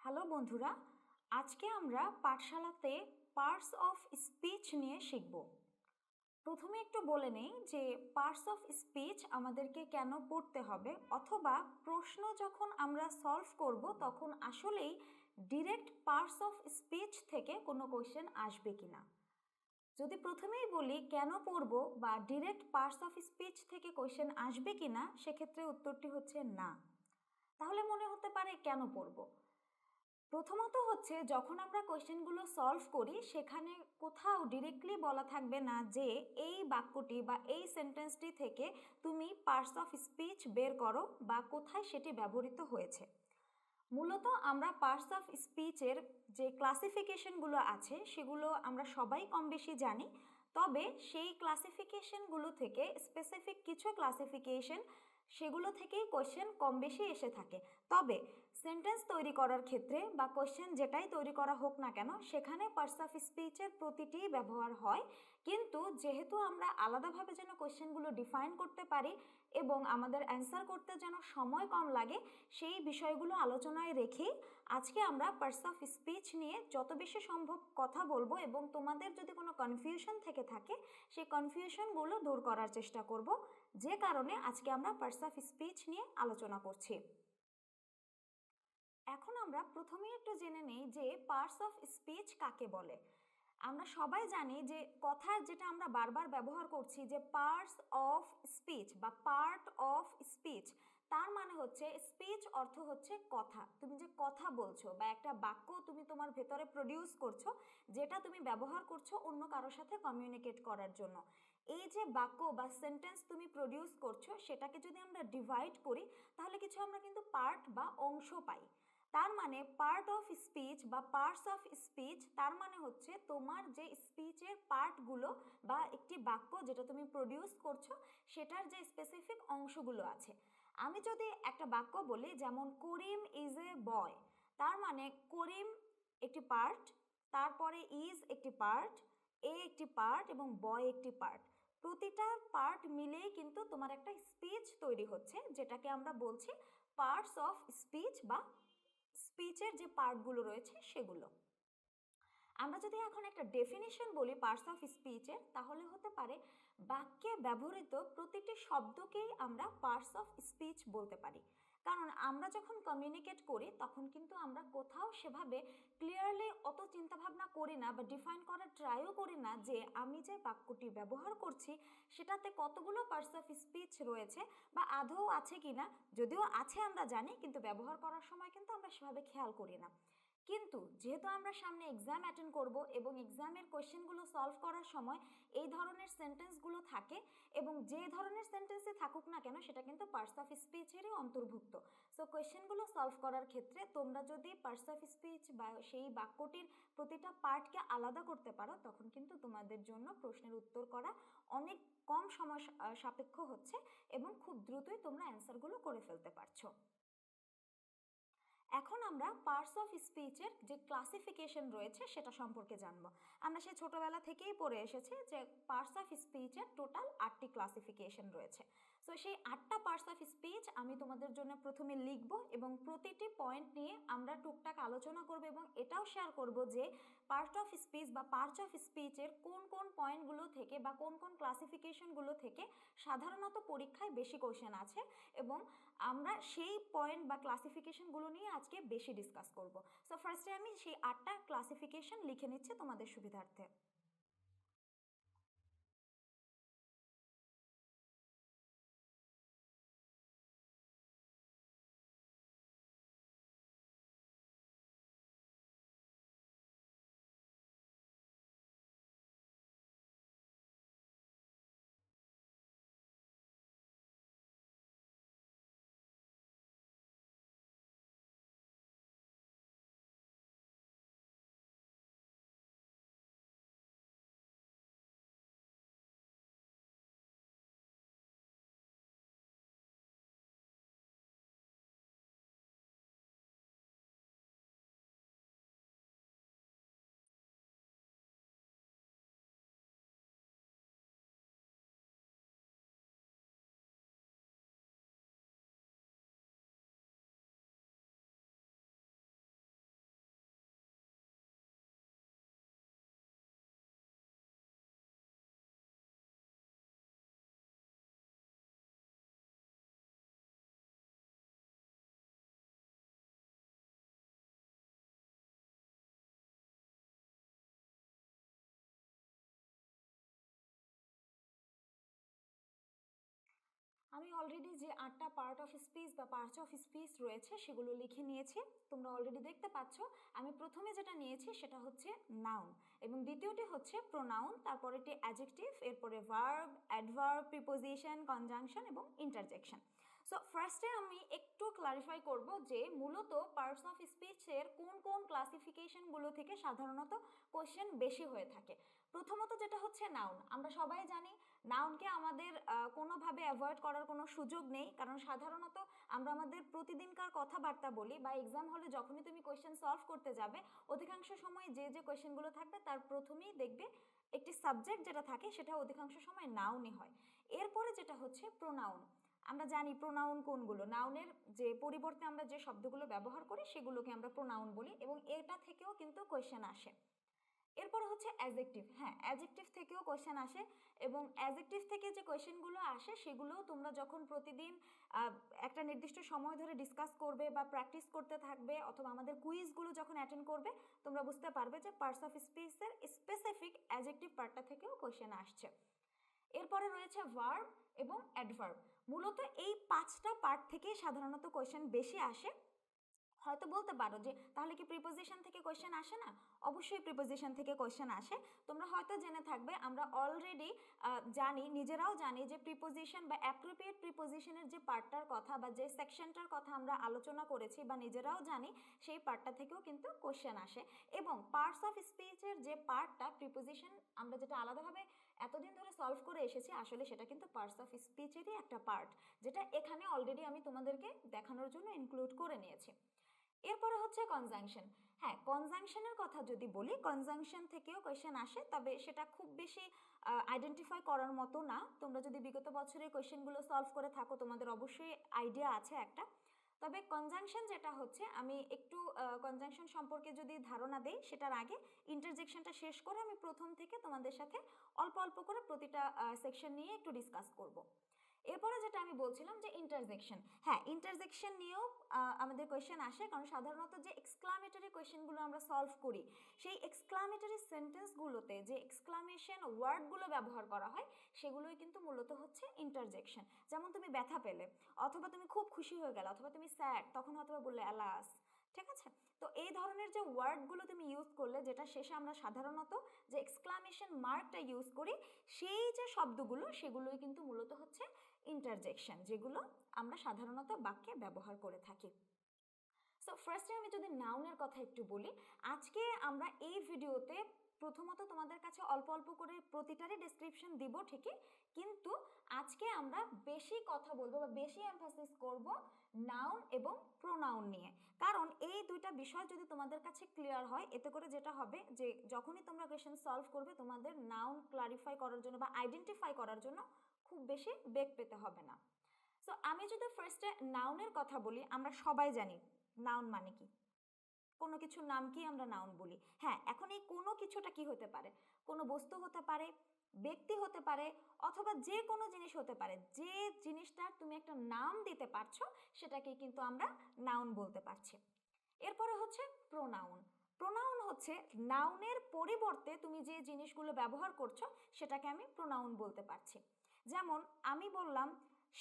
Hello বন্ধুরা, আজকে আমরা পাঠশালাতে পার্টস অফ স্পিচ নিয়ে শিখব। প্রথমে একটু বলে নেই যে পার্টস অফ স্পিচ আমাদেরকে কেন পড়তে হবে, অথবা প্রশ্ন যখন আমরা সলভ করব তখন আসলেই ডিরেক্ট পার্টস অফ স্পিচ থেকে কোনো কোয়েশ্চেন আসবে কিনা। যদি প্রথমেই বলি কেন পড়ব বা ডিরেক্ট পার্টস অফ স্পিচ থেকে কোয়েশ্চেন আসবে কিনা, সেক্ষেত্রে উত্তরটি হচ্ছে না। তাহলে মনে হতে পারে কেন পড়ব। প্রথমত হচ্ছে, যখন আমরা কোয়েশ্চেনগুলো সলভ করি সেখানে কোথাও ডিরেক্টলি বলা থাকবে না যে এই বাক্যটি বা এই সেন্টেন্সটি থেকে তুমি পার্টস অফ স্পিচ বের করো বা কোথায় সেটি ব্যবহৃত হয়েছে। মূলত আমরা পার্টস অফ স্পিচের যে ক্লাসিফিকেশনগুলো আছে সেগুলো আমরা সবাই কম বেশি জানি, তবে সেই ক্লাসিফিকেশনগুলো থেকে স্পেসিফিক কিছু ক্লাসিফিকেশন সেগুলো থেকেই কোয়েশ্চেন কম বেশি এসে থাকে। তবে সেন্টেন্স তৈরি করার ক্ষেত্রে বা কোয়েশ্চেন যেটাই তৈরি করা হোক না কেন, সেখানে পার্টস অফ স্পিচের প্রতিটি ব্যবহার হয়। কিন্তু যেহেতু আমরা আলাদাভাবে যেন কোয়েশ্চেনগুলো ডিফাইন করতে পারি এবং আমাদের অ্যান্সার করতে যেন সময় কম লাগে, সেই বিষয়গুলো আলোচনায় রেখেই আজকে আমরা পার্টস অফ স্পিচ নিয়ে যত বেশি সম্ভব কথা বলবো, এবং তোমাদের যদি কোনো কনফিউশন থেকে থাকে সেই কনফিউশনগুলো দূর করার চেষ্টা করব, যে কারণে আজকে আমরা পার্টস অফ স্পিচ নিয়ে আলোচনা করছি। এখন আমরা প্রথমেই একটু জেনে নেই যে পার্টস অফ স্পিচ কাকে বলে। আমরা সবাই জানি যে কথার যেটা আমরা বারবার ব্যবহার করছি যে পার্টস অফ স্পিচ বা পার্ট অফ স্পিচ, তার মানে হচ্ছে স্পিচ অর্থ হচ্ছে কথা, তুমি যে কথা বলছো বা একটা বাক্য তুমি তোমার ভেতরে প্রডিউস করছো, যেটা তুমি ব্যবহার করছো অন্য কারোর সাথে কমিউনিকেট করার জন্য। এই যে বাক্য বা সেন্টেন্স তুমি প্রডিউস করছো, সেটাকে যদি আমরা ডিভাইড করি তাহলে কিছু আমরা কিন্তু পার্ট বা অংশ পাই। তার মানে পার্ট অফ স্পিচ বা পার্টস অফ স্পিচ, তার মানে হচ্ছে তোমার যে স্পিচের পার্টগুলো বা একটি বাক্য যেটা তুমি প্রডিউস করছো সেটার যে স্পেসিফিক অংশগুলো আছে। আমি যদি একটা বাক্য বলি, যেমন করিম ইজ এ বয়, তার মানে করিম একটি পার্ট, তারপরে ইজ একটি পার্ট, এ একটি পার্ট এবং বয় একটি পার্ট। প্রতিটা পার্ট মিলেই কিন্তু তোমার একটা স্পিচ তৈরি হচ্ছে, যেটাকে আমরা বলছি পার্টস অফ স্পিচ বা স্পিচের যে পার্টগুলো রয়েছে সেগুলো। আমরা যদি এখন একটা ডেফিনিশন বলি পার্টস অফ স্পিচের, তাহলে হতে পারে বাক্যে ব্যবহৃত প্রতিটি শব্দকেই আমরা পার্টস অফ স্পিচ বলতে পারি। কারণ আমরা যখন কমিউনিকেট করি তখন কিন্তু আমরা কোথাও সেভাবে ক্লিয়ারলি অত চিন্তাভাবনা করি না বা ডিফাইন করার ট্রাইও করি না যে আমি যে বাক্যটি ব্যবহার করছি সেটাতে কতগুলো পার্টস অফ স্পিচ রয়েছে বা আদৌ আছে কিনা। যদিও আছে আমরা জানি, কিন্তু ব্যবহার করার সময় কিন্তু আমরা সেভাবে খেয়াল করি না। কিন্তু যেহেতু আমরা সামনে এক্সাম অ্যাটেন্ড করব এবং এক্সামের কোয়েশ্চেনগুলো সলভ করার সময় এই ধরনের সেন্টেন্সগুলো থাকে, এবং যে ধরনের সেন্টেন্সে থাকুক না কেন সেটা কিন্তু পার্টস অফ স্পিচেরই অন্তর্ভুক্ত। সো কোয়েশ্চেনগুলো সলভ করার ক্ষেত্রে তোমরা যদি পার্টস অফ স্পিচ বা সেই বাক্যটির প্রতিটা পার্টকে আলাদা করতে পারো, তখন কিন্তু তোমাদের জন্য প্রশ্নের উত্তর করা অনেক কম সময় সাপেক্ষ হচ্ছে এবং খুব দ্রুতই তোমরা অ্যান্সারগুলো করে ফেলতে পারছো। এখন আমরা পার্টস অফ স্পিচের যে ক্লাসিফিকেশন রয়েছে সেটা সম্পর্কে জানবো। আমরা সেই ছোটোবেলা থেকেই পড়ে এসেছি যে পার্টস অফ স্পিচের টোটাল 8টি ক্লাসিফিকেশন রয়েছে। সো সেই 8টা পার্টস অফ স্পিচ আমি তোমাদের জন্য প্রথমে লিখব এবং প্রতিটি পয়েন্ট নিয়ে আমরা টুকটাক আলোচনা করব, এবং এটাও শেয়ার করব যে পার্ট অফ স্পিচ বা পার্টস অফ স্পিচের কোন কোন পয়েন্টগুলো থেকে বা কোন কোন ক্লাসিফিকেশনগুলো থেকে সাধারণত পরীক্ষায় বেশি কোশ্চেন আছে, এবং আমরা সেই পয়েন্ট বা ক্লাসিফিকেশনগুলো নিয়ে আজকে বেশি ডিসকাস করব। সো ফার্স্টে আমি সেই 8টা ক্লাসিফিকেশন লিখে নিচ্ছি তোমাদের সুবিধার্থে। আমি অলরেডি যে 8টা পার্ট অফ স্পিচ বা পার্টস অফ স্পিচ রয়েছে সেগুলো লিখে নিয়েছি, তোমরা অলরেডি দেখতে পাচ্ছ। আমি প্রথমে যেটা নিয়েছি সেটা হচ্ছে নাউন, এবং দ্বিতীয়টি হচ্ছে প্রোনাউন, তারপরেটি অ্যাডজেক্টিভ, এরপরে ভার্ব, অ্যাডভার্ব, প্রিপোজিশন, কনজাংশন এবং ইন্টারজেকশন। সো ফার্স্টে আমি একটু ক্লারিফাই করব যে মূলত পার্টস অফ স্পিচের কোন কোন ক্লাসিফিকেশনগুলো থেকে সাধারণত কোশ্চেন বেশি হয়ে থাকে। প্রথমত যেটা হচ্ছে নাউন। আমরা সবাই জানি নাউনকে আমাদের কোনোভাবে অ্যাভয়েড করার কোনো সুযোগ নেই, কারণ সাধারণত আমরা আমাদের প্রতিদিনকার কথাবার্তা বলি বা এক্সাম হলে যখনই তুমি কোয়েশ্চেন সলভ করতে যাবে, অধিকাংশ সময় যে কোয়েশ্চেনগুলো থাকবে তার প্রথমেই দেখবে একটি সাবজেক্ট যেটা থাকে সেটা অধিকাংশ সময় নাউনই হয়। এরপরে যেটা হচ্ছে প্রোনাউন। আমরা জানি প্রোনাউন কোনগুলো, নাউনের যে পরিবর্তে আমরা যে শব্দগুলো ব্যবহার করি সেগুলোকে আমরা প্রোনাউন বলি, এবং এটা থেকেও কিন্তু কোয়েশ্চেন আসে। এরপরে হচ্ছে অ্যাডজেক্টিভ। হ্যাঁ, অ্যাডজেক্টিভ থেকেও কোয়েশ্চেন আসে, এবং অ্যাডজেক্টিভ থেকে যে কোয়েশ্চেনগুলো আসে সেগুলোও তোমরা যখন প্রতিদিন একটা নির্দিষ্ট সময় ধরে ডিসকাস করবে বা প্র্যাকটিস করতে থাকবে, অথবা আমাদের কুইজগুলো যখন অ্যাটেন্ড করবে, তোমরা বুঝতে পারবে যে পার্টস অফ স্পিচের স্পেসিফিক অ্যাডজেক্টিভ পার্টটা থেকেও কোয়েশ্চেন আসছে। এরপরে রয়েছে ভার্ব এবং অ্যাডভার্ব। মূলত এই 5টা পার্ট থেকে সাধারণত কোয়েশ্চেন বেশি আসে। হয়তো বলতে পারো যে তাহলে কি প্রিপোজিশন থেকে কোয়েশ্চেন আসে না? অবশ্যই প্রিপোজিশন থেকে কোয়েশ্চেন আসে। তোমরা হয়তো জেনে থাকবে, আমরা অলরেডি জানি, নিজেরাও জানি যে প্রিপোজিশন বা অ্যাপ্রোপ্রিয়েট প্রিপোজিশনের যে পার্টটার কথা বা যে সেকশনটার কথা আমরা আলোচনা করেছি বা নিজেরাও জানি, সেই পার্টটা থেকেও কিন্তু কোয়েশ্চেন আসে। এবং পার্টস অফ স্পিচের যে পার্টটা প্রিপোজিশন আমরা যেটা আলাদাভাবে এতদিন ধরে সলভ করে এসেছি, আসলে সেটা কিন্তু পার্টস অফ স্পিচেরই একটা পার্ট, যেটা এখানে অলরেডি আমি তোমাদেরকে দেখানোর জন্য ইনক্লুড করে নিয়েছি। এরপরে হচ্ছে কনজাংশন। হ্যাঁ, কনজাংশনের কথা যদি বলি, কনজাংশন থেকেও কোয়েশ্চেন আসে, তবে সেটা খুব বেশি আইডেন্টিফাই করার মতো না। তোমরা যদি বিগত বছরের কোয়েশ্চেনগুলো সলভ করে থাকো, তোমাদের অবশ্যই আইডিয়া আছে একটা। তবে কনজাংশন যেটা হচ্ছে, আমি একটু কনজাংশন সম্পর্কে যদি ধারণা দেই, সেটার আগে ইন্টারজেকশনটা শেষ করে আমি প্রথম থেকে তোমাদের সাথে অল্প অল্প করে প্রতিটা সেকশন নিয়ে একটু ডিসকাস করব। এরপরে যেটা আমি বলছিলাম যে ইন্টারজেকশন। হ্যাঁ, ইন্টারজেকশন নিয়েও আমাদের কোয়েশ্চেন আসে, কারণ সাধারণত যে এক্সক্লামেটরি কোয়েশ্চেনগুলো আমরা সলভ করি, সেই এক্সক্লামেটরি সেন্টেন্সগুলোতে যে এক্সক্লামেশন ওয়ার্ডগুলো ব্যবহার করা হয়, সেগুলোই কিন্তু মূলত হচ্ছে ইন্টারজেকশন। যেমন তুমি ব্যথা পেলে, অথবা তুমি খুব খুশি হয়ে গেলে, অথবা তুমি স্যাড, তখন হয়তো বললে অ্যালাস। ঠিক আছে? তো এই ধরনের যে ওয়ার্ডগুলো তুমি ইউজ করলে, যেটা শেষে আমরা সাধারণত যে এক্সক্লামেশন মার্কটা ইউজ করি, সেই যে শব্দগুলো সেগুলোই কিন্তু মূলত হচ্ছে ইন্টারজেকশন, যেগুলো আমরা সাধারণত বাক্যে ব্যবহার করে থাকি। সো ফার্স্টে আমি যদি নাউনের কথা একটু বলি, আজকে আমরা এই ভিডিওতে প্রথমত তোমাদের কাছে অল্প অল্প করে প্রতিটারই ডেসক্রিপশন দিব ঠিকই, কিন্তু আজকে আমরা বেশি কথা বলবো বা বেশি এমফাসিস করব নাউন এবং প্রোনাউন নিয়ে। কারণ এই দুইটা বিষয় যদি তোমাদের কাছে ক্লিয়ার হয়, এতে করে যেটা হবে যে যখনই তোমরা কোয়েশ্চেন সলভ করবে, তোমাদের নাউন ক্লারিফাই করার জন্য বা আইডেন্টিফাই করার জন্য খুব বেশি বেগ পেতে হবে না। সো আমি যদি ফার্স্টে নাউনের কথা বলি, আমরা সবাই জানি নাউন মানে কি। কোনো কিছুর নামকেই আমরা নাউন বলি। হ্যাঁ, এখন এই কোনো কিছুটা কি হতে পারে? কোনো বস্তু হতে পারে, ব্যক্তি হতে পারে, অথবা যে কোনো জিনিস হতে পারে। যে জিনিসটার তুমি একটা নাম দিতে পারছো, সেটাকে কিন্তু আমরা নাউন বলতে পারছি। এরপরে হচ্ছে প্রোনাউন। প্রোনাউন হচ্ছে নাউনের পরিবর্তে তুমি যে জিনিসগুলো ব্যবহার করছো, সেটাকে আমি প্রোনাউন বলতে পারছি। যেমন আমি বললাম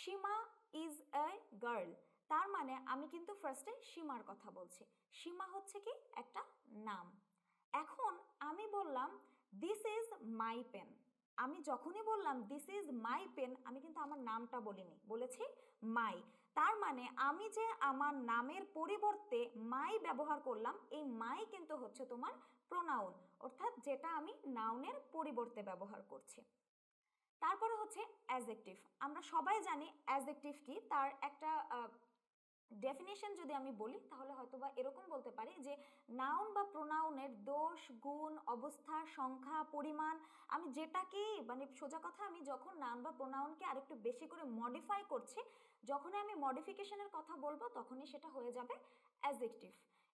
সীমা ইজ এ গার্ল, তার মানে আমি কিন্তু ফার্স্টে সীমার কথা বলছি। সীমা হচ্ছে কি একটা নাম। এখন আমি বললাম দিস ইজ মাই পেন। আমি যখনই বললাম দিস ইজ মাই পেন, আমি কিন্তু আমার নামটা বলিনি, বলেছি মাই। তার মানে আমি যে আমার নামের পরিবর্তে মাই ব্যবহার করলাম, এই মাই কিন্তু হচ্ছে তোমার প্রোনাউন, অর্থাৎ যেটা আমি নাউনের পরিবর্তে ব্যবহার করছি। তারপরে হচ্ছে অ্যাডজেক্টিভ। আমরা সবাই জানি অ্যাডজেক্টিভ কি, তার একটা ডেফিনেশন যদি আমি বলি, তাহলে হয়তোবা এরকম বলতে পারি যে নাউন বা প্রোনাউনের দোষ, গুণ, অবস্থা, সংখ্যা, পরিমাণ, আমি যেটাকেই মানে সোজা কথা, আমি যখন নাউন বা প্রোনাউনকে আরেকটু বেশি করে মডিফাই করছি, যখনই আমি মডিফিকেশনের কথা বলবো, তখনই সেটা হয়ে যাবে অ্যাডজেক্টিভ।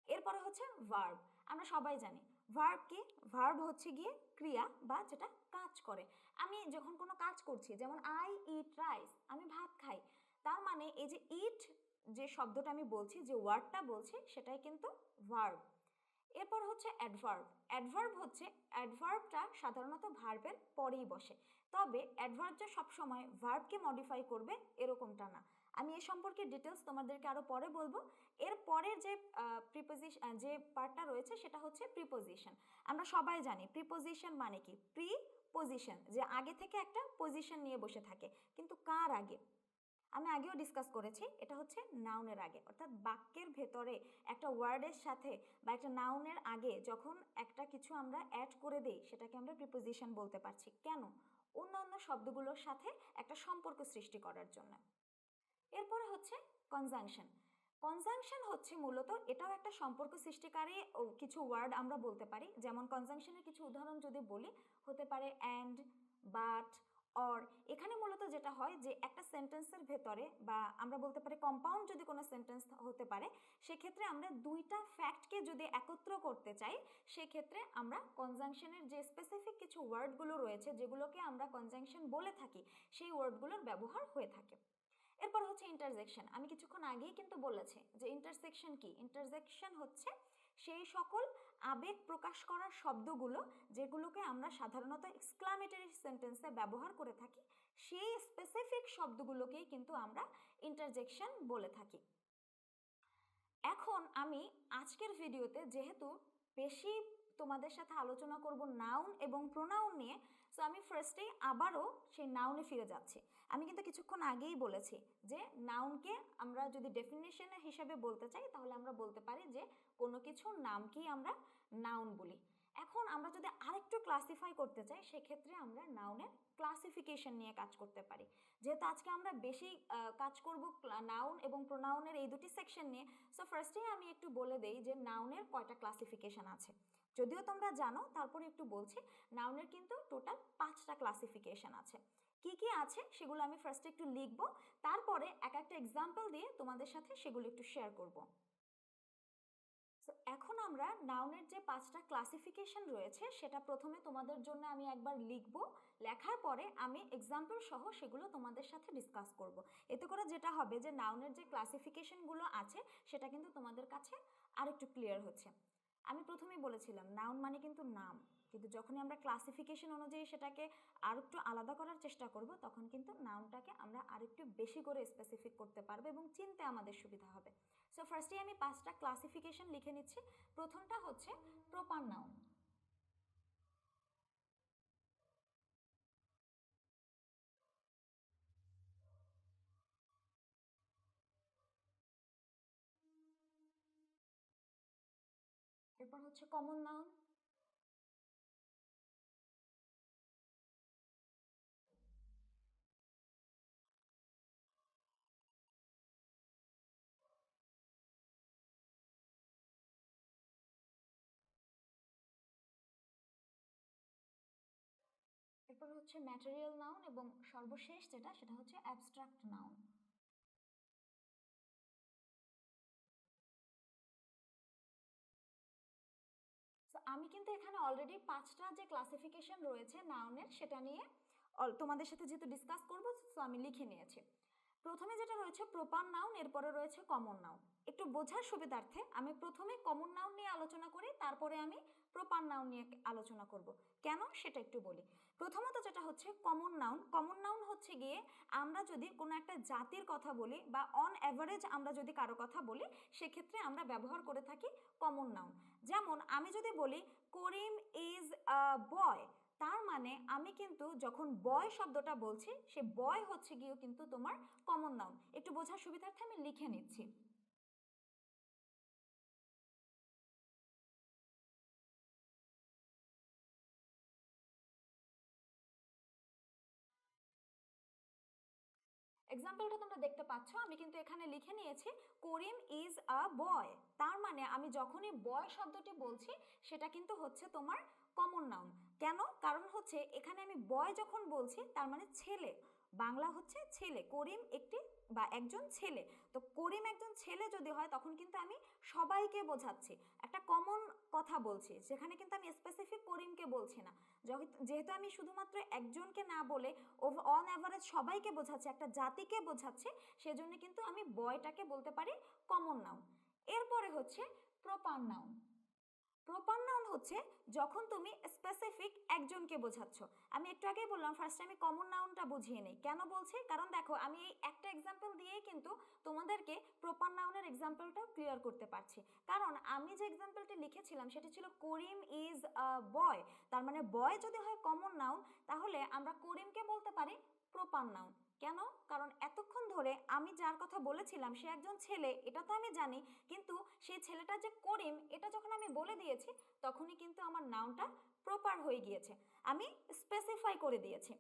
এরপরে হচ্ছে ভার্ব। আমরা সবাই জানি ভার্ব কি। ভার্ব হচ্ছে গিয়ে ক্রিয়া বা যেটা কাজ করে। আমি যখন কোনো কাজ করছি, যেমন আই ইট রাইস, আমি ভাত খাই, তার মানে এই যে ইট যে শব্দটা আমি বলছি, যে ওয়ার্ডটা বলছি, সেটাই কিন্তু ভার্ব। এরপর হচ্ছে অ্যাডভার্ব। অ্যাডভার্ব হচ্ছে, অ্যাডভার্বটা সাধারণত ভার্বের পরেই বসে, তবে অ্যাডভার্ব যে সবসময় ভার্বকে মডিফাই করবে এরকমটা না। আমি এ সম্পর্কে ডিটেলস তোমাদেরকে আরো পরে বলবো। এর পরের যে প্রিপোজিশন, যে পার্টটা রয়েছে সেটা হচ্ছে প্রিপোজিশন। আমরা সবাই জানি প্রিপোজিশন মানে কি, প্রিপোজিশন যে আগে থেকে একটা পজিশন নিয়ে বসে থাকে, কিন্তু কার আগে? আমি আগেও ডিসকাস করেছি, এটা হচ্ছে নাউনের আগে, অর্থাৎ বাক্যের ভেতরে একটা ওয়ার্ডের সাথে বা একটা নাউনের আগে যখন একটা কিছু আমরা অ্যাড করে দেই সেটাকে আমরা প্রিপোজিশন বলতে পারছি। কেন? অন্য অন্য শব্দগুলোর সাথে একটা সম্পর্ক সৃষ্টি করার জন্য। এরপরে হচ্ছে কনজাংশন। কনজাংশন হচ্ছে মূলত, এটাও একটা সম্পর্ক সৃষ্টিকারী কিছু ওয়ার্ড আমরা বলতে পারি। যেমন কনজাংশনের কিছু উদাহরণ যদি বলি, হতে পারে অ্যান্ড, বাট, অর। এখানে মূলত যেটা হয় যে একটা সেন্টেন্সের ভেতরে, বা আমরা বলতে পারি কম্পাউন্ড যদি কোনো সেন্টেন্স হতে পারে, সেক্ষেত্রে আমরা দুইটা ফ্যাক্টকে যদি একত্র করতে চাই, সেক্ষেত্রে আমরা কনজাংশনের যে স্পেসিফিক কিছু ওয়ার্ডগুলো রয়েছে যেগুলোকে আমরা কনজাংশন বলে থাকি, সেই ওয়ার্ডগুলোর ব্যবহার হয়ে থাকে। এরপর হচ্ছে ইন্টারজেকশন। আমি কিছুক্ষণ আগেই কিন্তু বলেছি যে ইন্টারসেকশন কি। ইন্টারজেকশন হচ্ছে সেই সকল আবেগ প্রকাশ করার শব্দগুলো যেগুলোকে আমরা সাধারণত এক্সক্লামেটরি সেন্টেন্সে ব্যবহার করে থাকি, সেই স্পেসিফিক শব্দগুলোকেই কিন্তু আমরা ইন্টারজেকশন বলে থাকি। এখন আমি আজকের ভিডিওতে যেহেতু বেশি তোমাদের সাথে আলোচনা করব নাউন এবং প্রোনাউন নিয়ে, সো আমি ফার্স্টেই আবারও সেই নাউনে ফিরে যাচ্ছি। আমি কিন্তু কিছুক্ষণ আগেই বলেছি যে নাউনকে আমরা যদি ডেফিনেশন হিসেবে বলতে চাই তাহলে আমরা বলতে পারি যে কোনো কিছুর নামকেই আমরা নাউন বলি। এখন আমরা যদি আরেকটু ক্লাসিফাই করতে চাই, সেক্ষেত্রে আমরা নাউনের ক্লাসিফিকেশন নিয়ে কাজ করতে পারি। যেহেতু আজকে আমরা বেশি কাজ করব নাউন এবং প্রোনাউনের এই দুটি সেকশন নিয়ে, সো ফার্স্টেই আমি একটু বলে দেই যে নাউনের কয়টা ক্লাসিফিকেশন আছে। যদিও তোমরা জানো, তারপরে একটু বলছি। নাউনের কিন্তু টোটাল 5টা ক্লাসিফিকেশন আছে। কি কি আছে সেগুলো আমি ফার্স্টে একটু লিখবো, তারপরে এক একটা এক্সাম্পল দিয়ে তোমাদের সাথে সেগুলো একটু শেয়ার করব। এখন আমরা নাউনের যে 5টা ক্লাসিফিকেশন রয়েছে সেটা প্রথমে তোমাদের জন্য আমি একবার লিখব, লেখার পরে আমি এক্সাম্পল সহ সেগুলো তোমাদের সাথে ডিসকাস করব। এতে করে যেটা হবে যে নাউনের যে ক্লাসিফিকেশনগুলো আছে সেটা কিন্তু তোমাদের কাছে আরেকটু ক্লিয়ার হচ্ছে। আমি প্রথমেই বলেছিলাম নাউন মানে কিন্তু নাম, কিন্তু যখনই আমরা ক্লাসিফিকেশন অনুযায়ী সেটাকে আরেকটু আলাদা করার চেষ্টা করব, তখন কিন্তু নাউনটাকে আমরা আরেকটু বেশি করে স্পেসিফিক করতে পারবো এবং চিনতে আমাদের সুবিধা হবে। সো ফার্স্টে আমি 5টা ক্লাসিফিকেশন লিখে নিচ্ছি। প্রথমটা হচ্ছে প্রপার নাউন। এরপর হচ্ছে কমন নাউন। এরপর হচ্ছে ম্যাটেরিয়াল নাউন, এবং সর্বশেষ যেটা সেটা হচ্ছে অ্যাবস্ট্রাক্ট নাউন। আমি কিন্তু এখানে অলরেডি 5টা যে ক্লাসিফিকেশন রয়েছে নাউনের সেটা নিয়ে তোমাদের সাথে যেহেতু ডিসকাস করব, সো আমি লিখে নিয়েছি। প্রথমে যেটা রয়েছে প্রপার নাউন, এরপরে রয়েছে কমন নাউন। একটু বোঝার সুবিধার্থে আমি প্রথমে কমন নাউন নিয়ে আলোচনা করি, তারপরে আমি প্রপার নাউন নিয়ে আলোচনা করব। কেন সেটা একটু বলি। প্রথমত যেটা হচ্ছে কমন নাউন। কমন নাউন হচ্ছে গিয়ে আমরা যদি কোনো একটা জাতির কথা বলি বা অন অ্যাভারেজ আমরা যদি কারো কথা বলি, সেক্ষেত্রে আমরা ব্যবহার করে থাকি কমন নাউন। যেমন আমি যদি বলি করিম ইজ আ বয়, তার মানে আমি কিন্তু যখন বয় শব্দটা বলছি, সে বয় হচ্ছে গিয়ে কিন্তু তোমার কমন নাউন। একটু বোঝার সুবিধার্থে আমি লিখে নিচ্ছি। এক্সাম্পলটা তোমরা দেখতে পাচ্ছ, আমি কিন্তু এখানে লিখে নিয়েছি করিম ইজ আ বয়। তার মানে আমি যখনই বয় শব্দটি বলছি সেটা কিন্তু হচ্ছে তোমার কমন নাউন। কেন? কারণ হচ্ছে এখানে আমি বয় যখন বলছি তার মানে ছেলে, বাংলা হচ্ছে ছেলে, করিম একটি বা একজন ছেলে। তো করিম একজন ছেলে যদি হয় তখন কিন্তু আমি সবাইকে বোঝাচ্ছি, একটা কমন কথা বলছি, সেখানে কিন্তু আমি স্পেসিফিক করিমকে বলছি না। যেহেতু আমি শুধুমাত্র একজনকে না বলে অন অ্যাভারেজ সবাইকে বোঝাচ্ছি, একটা জাতিকে বোঝাচ্ছি, সেজন্য কিন্তু আমি বয়টাকে বলতে পারি কমন নাউন। এরপরে হচ্ছে প্রপার নাউন। প্রপার নাউন হচ্ছে যখন তুমি স্পেসিফিক একজনকে বোঝাচ্ছ। আমি একটু আগেই বললাম, ফার্স্টে আমি কমন নাউনটা বুঝিয়ে নেই। কেন বলছি? কারণ দেখো আমি এই একটা এক্সাম্পল দিয়েই কিন্তু তোমাদেরকে প্রপার নাউনের এক্সাম্পলটা ক্লিয়ার করতে পারছি। কারণ আমি যে এক্সাম্পলটি লিখেছিলাম সেটা ছিল করিম ইজ আ বয়। তার মানে বয় যদি হয় কমন নাউন, তাহলে আমরা করিমকে বলতে পারি প্রপার নাউন। কেন? কারণ এতক্ষণ ধরে আমি যার কথা বলেছিলাম সে একজন ছেলে, এটা তো আমি জানি, কিন্তু সেই ছেলেটা যে করিম এটা যখন আমি বলে দিয়েছি তখনই কিন্তু আমার নাউনটা প্রপার হয়ে গিয়েছে, আমি স্পেসিফাই করে দিয়েছি।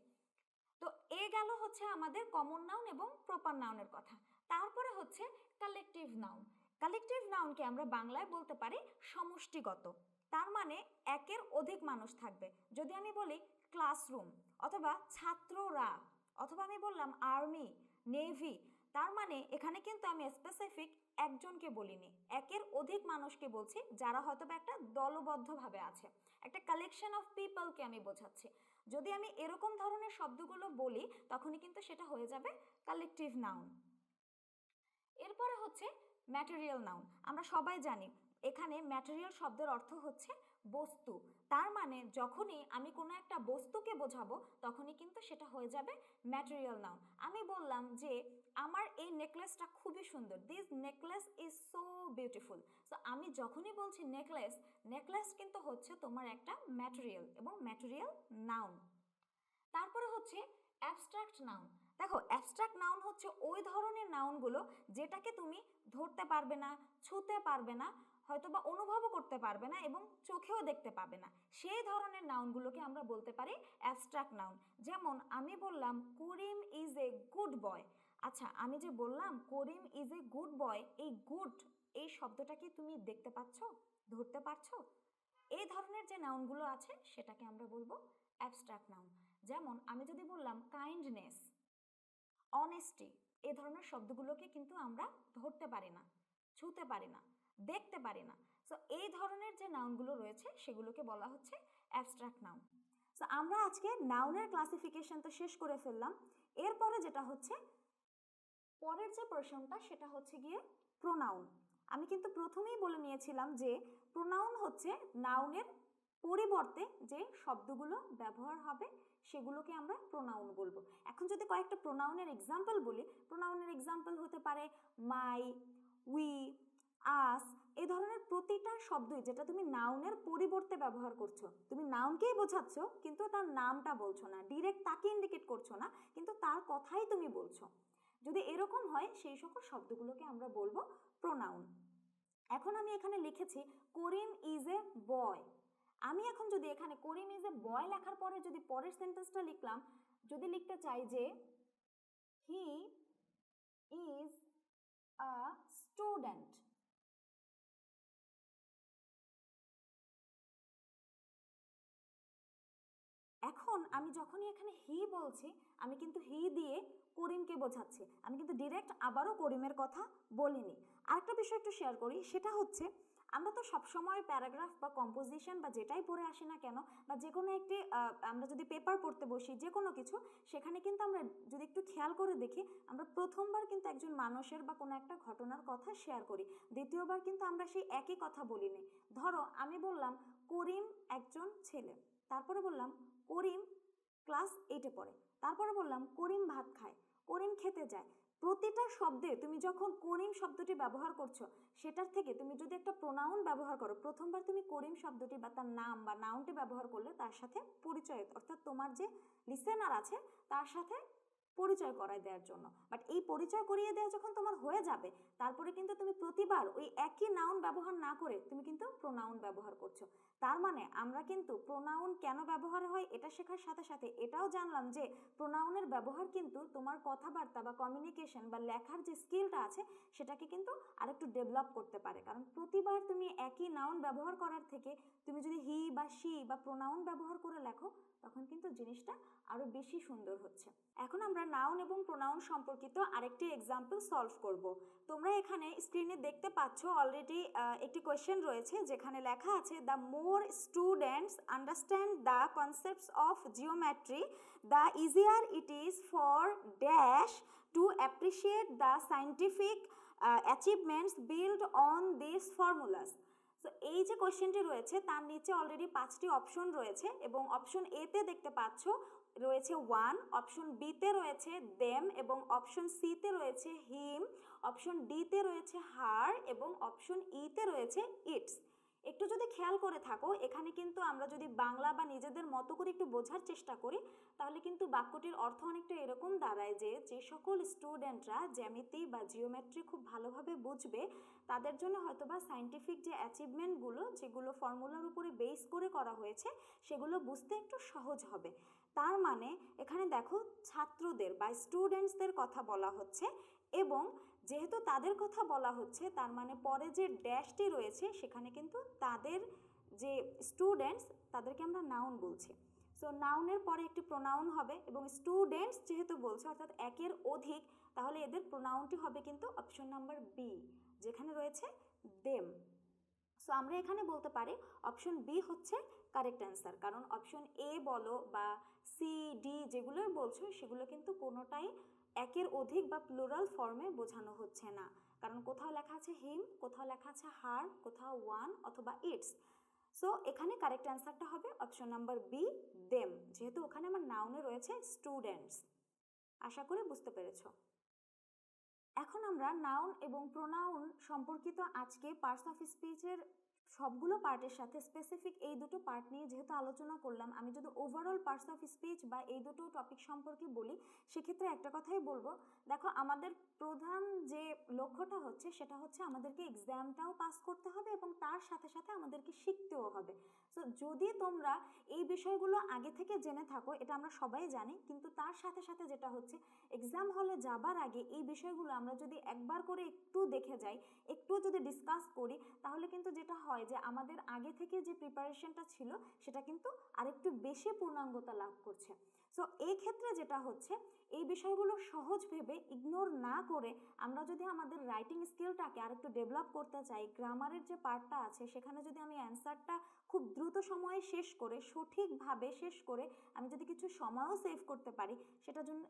তো এ গেল হচ্ছে আমাদের কমন নাউন এবং প্রপার নাউনের কথা। তারপরে হচ্ছে কালেকটিভ নাউন। কালেকটিভ নাউনকে আমরা বাংলায় বলতে পারি সমষ্টিগত। তার মানে একের অধিক মানুষ থাকবে। যদি আমি বলি ক্লাসরুম, অথবা ছাত্ররা, অথবা আমি বললাম আর্মি, নেভি, তার মানে এখানে কিন্তু আমি স্পেসিফিক একজনকে বলিনি, একের অধিক মানুষকে বলছি, যারা হয়তো বা একটা দলবদ্ধভাবে আছে, একটা কালেকশন অফ পিপলকে আমি বোঝাচ্ছি। যদি আমি এরকম ধরনের শব্দগুলো বলি তখনই কিন্তু সেটা হয়ে যাবে কালেকটিভ নাউন। এরপরে হচ্ছে ম্যাটেরিয়াল নাউন। আমরা সবাই জানি এখানে ম্যাটেরিয়াল শব্দের অর্থ হচ্ছে বস্তু। তার মানে যখনই আমি কোনো একটা বস্তুকে বোঝাবো তখনই কিন্তু সেটা হয়ে যাবে ম্যাটেরিয়াল নাউন। আমি বললাম যে আমার এই নেকলেসটা খুবই সুন্দর, this necklace is so beautiful. So আমি যখনই বলছি নেকলেস, নেকলেস কিন্তু হচ্ছে তোমার একটা ম্যাটেরিয়াল এবং ম্যাটেরিয়াল নাউন। তারপরে হচ্ছে অ্যাবস্ট্রাক্ট নাউন। দেখো অ্যাবস্ট্রাক্ট নাউন হচ্ছে ওই ধরনের নাউনগুলো যেটাকে তুমি ধরতে পারবে না, ছুঁতে পারবে না, হয়তো বা অনুভবও করতে পারবে না এবং চোখেও দেখতে পাবে না, সেই ধরনের নাউনগুলোকে আমরা বলতে পারি অ্যাবস্ট্রাক্ট নাউন। যেমন আমি বললাম করিম ইজ এ গুড বয়। আচ্ছা, আমি যে বললাম করিম ইজ এ গুড বয়, এই গুড এই শব্দটা কি তুমি দেখতে পাচ্ছ, ধরতে পারছো? এই ধরনের যে নাউনগুলো আছে সেটাকে আমরা বলবো অ্যাবস্ট্রাক্ট নাউন। যেমন আমি যদি বললাম কাইন্ডনেস, অনেস্টি, এই ধরনের শব্দগুলোকে কিন্তু আমরা ধরতে পারি না, ছুঁতে পারি না, দেখতে পারি না। সো এই ধরনের যে নাউনগুলো রয়েছে সেগুলোকে বলা হচ্ছে অ্যাবস্ট্রাক্ট নাউন। সো আমরা আজকে নাউনের ক্লাসিফিকেশন তো শেষ করে ফেললাম। এরপরে যেটা হচ্ছে পরের যে পোরশনটা সেটা হচ্ছে গিয়ে প্রোনাউন। আমি কিন্তু প্রথমেই বলে নিয়েছিলাম যে প্রোনাউন হচ্ছে নাউনের পরিবর্তে যে শব্দগুলো ব্যবহার হবে সেগুলোকে আমরা প্রোনাউন বলবো। এখন যদি কয়েকটা প্রোনাউনের এক্সাম্পল বলি, প্রোনাউনের এক্সাম্পল হতে পারে মাই, উই, আস। এই ধরনের প্রতিটা শব্দই যেটা তুমি নাউনের পরিবর্তে ব্যবহার করছো, তুমি নাউনকেই বোঝাচ্ছ কিন্তু তার নামটা বলছো না, ডিরেক্ট তাকে ইন্ডিকেট করছো না, কিন্তু তার কথাই তুমি বলছো, যদি এরকম হয় সেই সকল শব্দগুলোকে আমরা বলবো প্রোনাউন। এখন আমি এখানে লিখেছি করিম ইজ এ বয়। আমি এখন যদি এখানে করিম ইজ এ বয় লেখার পরে যদি পরের সেন্টেন্সটা লিখলাম, যদি লিখতে চাই যে হি ইজ আ স্টুডেন্ট, এখন আমি যখনই এখানে হি বলছি আমি কিন্তু হি দিয়ে করিমকে বোঝাচ্ছি, আমি কিন্তু ডিরেক্ট আবারও করিমের কথা বলিনি। আরেকটা বিষয় একটু শেয়ার করি, সেটা হচ্ছে আমরা তো সবসময় প্যারাগ্রাফ বা কম্পোজিশন বা যেটাই পড়ে আসি না কেন, বা যে কোনো একটি আমরা যদি পেপার পড়তে বসি যে কোনো কিছু, সেখানে কিন্তু আমরা যদি একটু খেয়াল করে দেখি আমরা প্রথমবার কিন্তু একজন মানুষের বা কোনো একটা ঘটনার কথা শেয়ার করি, দ্বিতীয়বার কিন্তু আমরা সেই একই কথা বলিনি। ধরো আমি বললাম করিম একজন ছেলে, তারপরে বললাম করিম ক্লাস 8-এ পড়ে, তারপরে বললাম করিম ভাত খায়, করিম খেতে যায়। প্রতিটা শব্দে তুমি যখন করিম শব্দটি ব্যবহার করছো সেটার থেকে তুমি যদি একটা প্রোনাউন ব্যবহার করো, প্রথমবার তুমি করিম শব্দটি বা তার নাম বা নাউনটি ব্যবহার করলে তার সাথে পরিচয়, অর্থাৎ তোমার যে লিসেনার আছে তার সাথে পরিচয় করায় দেওয়ার জন্য। বাট এই পরিচয় করিয়ে দেওয়া যখন তোমার হয়ে যাবে তারপরে কিন্তু তুমি প্রতিবার ওই একই নাউন ব্যবহার না করে তুমি কিন্তু প্রোনাউন ব্যবহার করছো। তার মানে আমরা কিন্তু প্রোনাউন কেন ব্যবহার হয় এটা শেখার সাথে সাথে এটাও জানলাম যে প্রোনাউনের ব্যবহার কিন্তু তোমার কথাবার্তা বা কমিউনিকেশন বা লেখার যে স্কিলটা আছে সেটাকে কিন্তু আরেকটু ডেভেলপ করতে পারে। কারণ প্রতিবার তুমি একই নাউন ব্যবহার করার থেকে তুমি যদি হি বা শি বা প্রোনাউন ব্যবহার করে লেখো তখন কিন্তু জিনিসটা আরো বেশি সুন্দর হচ্ছে। এখন আমরা নাউন এবং প্রোনাউন সম্পর্কিত আরেকটি এক্সাম্পল সলভ করব। তোমরা এখানে স্ক্রিনে দেখতে পাচ্ছ অলরেডি একটি কোয়েশ্চেন রয়েছে যেখানে লেখা আছে the more students understand the concepts of geometry the easier it is for dash two appreciate the scientific achievements build on this formulas. So এই যে কোয়েশ্চেনটি রয়েছে তার নিচে অলরেডি 5টি অপশন রয়েছে এবং অপশন এতে দেখতে পাচ্ছ রয়েছে ওয়ান, অপশন বিতে রয়েছে দেম এবং অপশন সিতে রয়েছে হিম, অপশন ডিতে রয়েছে হার এবং অপশন ইতে রয়েছে ইটস। একটু যদি খেয়াল করে থাকো এখানে কিন্তু আমরা যদি বাংলা বা নিজেদের মতো করে একটু বোঝার চেষ্টা করি তাহলে কিন্তু বাক্যটির অর্থ অনেকটা এরকম দাঁড়ায় যে যে সকল স্টুডেন্টরা জ্যামিতি বা জিওমেট্রি খুব ভালোভাবে বুঝবে তাদের জন্য হয়তো বা সায়েন্টিফিক যে অ্যাচিভমেন্টগুলো যেগুলো ফর্মুলার উপরে বেস করে করা হয়েছে সেগুলো বুঝতে একটু সহজ হবে। তার মানে এখানে দেখো ছাত্রদের বা স্টুডেন্টসদের কথা বলা হচ্ছে এবং যেহেতু তাদের কথা বলা হচ্ছে তার মানে পরে যে ড্যাশটি রয়েছে সেখানে কিন্তু তাদের যে স্টুডেন্টস তাদেরকে আমরা নাউন বলছি। সো নাউনের পরে একটি প্রোনাউন হবে এবং স্টুডেন্টস যেহেতু বলছে অর্থাৎ একের অধিক তাহলে এদের প্রোনাউনটি হবে কিন্তু অপশন নাম্বার বি যেখানে রয়েছে দেম। সো আমরা এখানে বলতে পারি অপশন বি হচ্ছে কারেক্ট অ্যান্সার, কারণ অপশন এ বলো বা সি ডি যেগুলোই বলছো সেগুলো কিন্তু কোনোটাই একের অধিক বা প্লুরাল ফর্মে বোঝানো হচ্ছে না, কারণ কোথাও লেখা আছে হিম, কোথাও লেখা আছে হার, কোথাও ওয়ান অথবা ইটস। সো এখানে কারেক্ট অ্যান্সারটা হবে অপশন নাম্বার বি দেম, যেহেতু ওখানে আমার নাউনে রয়েছে স্টুডেন্টস। আশা করি বুঝতে পেরেছো। এখন আমরা নাউন এবং প্রোনাউন সম্পর্কিত আজকে পার্টস অফ স্পিচের সবগুলো পার্টের সাথে স্পেসিফিক এই দুটো পার্ট নিয়ে যেহেতু আলোচনা করলাম, আমি যদি ওভারঅল পার্টস অফ স্পিচ বা এই দুটো টপিক সম্পর্কে বলি সেক্ষেত্রে একটা কথাই বলবো, দেখো আমাদের প্রধান যে লক্ষ্যটা হচ্ছে সেটা হচ্ছে আমাদেরকে এক্সামটাও পাস করতে হবে এবং তার সাথে সাথে আমাদেরকে শিখতেও হবে। সো যদি তোমরা এই বিষয়গুলো আগে থেকে জেনে থাকো এটা আমরা সবাই জানি, কিন্তু তার সাথে সাথে যেটা হচ্ছে এক্সাম হলে যাবার আগে এই বিষয়গুলো আমরা যদি একবার করে একটু দেখে যাই, একটু যদি ডিসকাস করি তাহলে কিন্তু যেটা হয় যে আমাদের আগে থেকে যে প্রিপারেশনটা ছিল সেটা কিন্তু আরেকটু বেশি পূর্ণাঙ্গতা লাভ করছে। সো এই ক্ষেত্রে যেটা হচ্ছে এই বিষয়গুলো সহজ ভেবে ইগনোর না করে আমরা যদি আমাদের রাইটিং স্কিলটাকে আরেকটু ডেভেলপ করতে চাই, গ্রামারের যে পার্টটা আছে সেখানে যদি আমি অ্যান্সারটা খুব দ্রুত সময়ে শেষ করে সঠিকভাবে শেষ করে আমি যদি কিছু সময়ও সেভ করতে পারি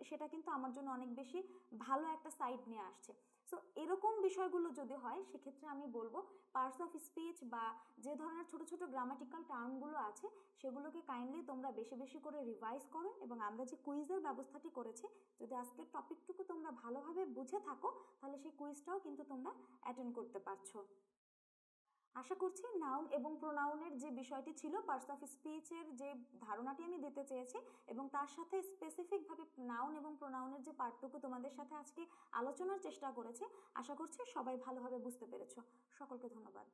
সেটা কিন্তু আমার জন্য অনেক বেশি ভালো একটা সাইড নিয়ে আসছে। সো এরকম বিষয়গুলো যদি হয় সেক্ষেত্রে আমি বলবো পার্টস অফ স্পিচ বা যে ধরনের ছোট ছোট গ্রামাটিক্যাল টার্মগুলো আছে সেগুলোকে কাইন্ডলি তোমরা বেশি বেশি করে রিভাইজ করো এবং আমরা যে কুইজের ব্যবস্থাটি করেছি যদি আজকের টপিকটুকু তোমরা ভালোভাবে বুঝে থাকো তাহলে সেই কুইজটাও কিন্তু তোমরা অ্যাটেন্ড করতে পারছো। আশা করছি নাউন এবং প্রোনাউনের যে বিষয়টি ছিল পার্টস অফ স্পিচের যে ধারণাটি আমি দিতে চেয়েছি এবং তার সাথে স্পেসিফিকভাবে নাউন এবং প্রোনাউনের যে পার্টটুকু তোমাদের সাথে আজকে আলোচনার চেষ্টা করেছি, আশা করছি সবাই ভালোভাবে বুঝতে পেরেছো। সকলকে ধন্যবাদ।